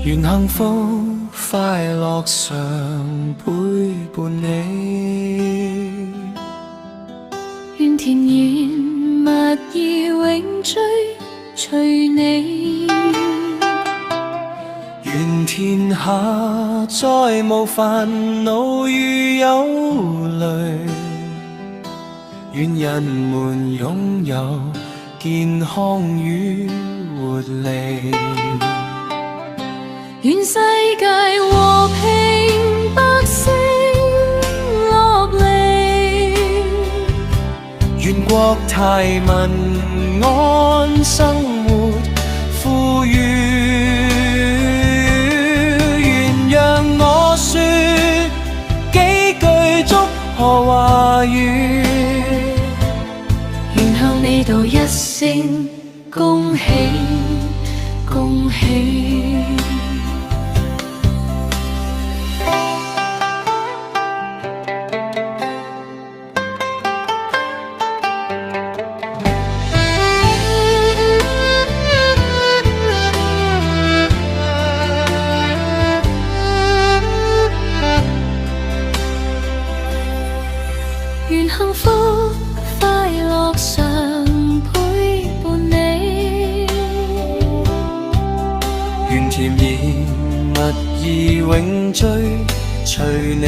願幸福快樂常陪伴你，願甜言蜜意永追隨你，願天下再無煩惱與憂慮，願人們擁有健康與活力。願世界和平，百姓樂利，願國泰民安，生活富裕。願讓我說幾句祝賀話語，願向你道一聲恭喜恭喜。願幸福快樂常陪伴你，願甜言蜜意永追隨你，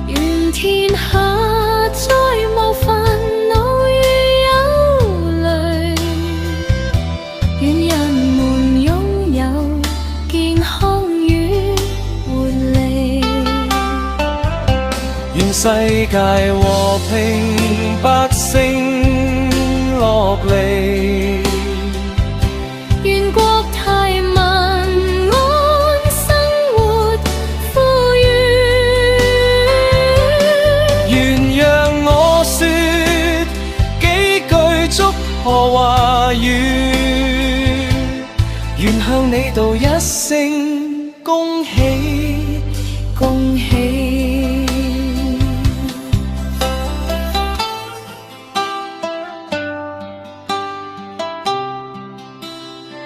願天下再無煩惱與憂慮，願人們擁有健康與活力。願世界和平，百姓樂利，願國泰民安，生活富裕。願讓我說幾句祝賀話語，願向你道一聲恭喜。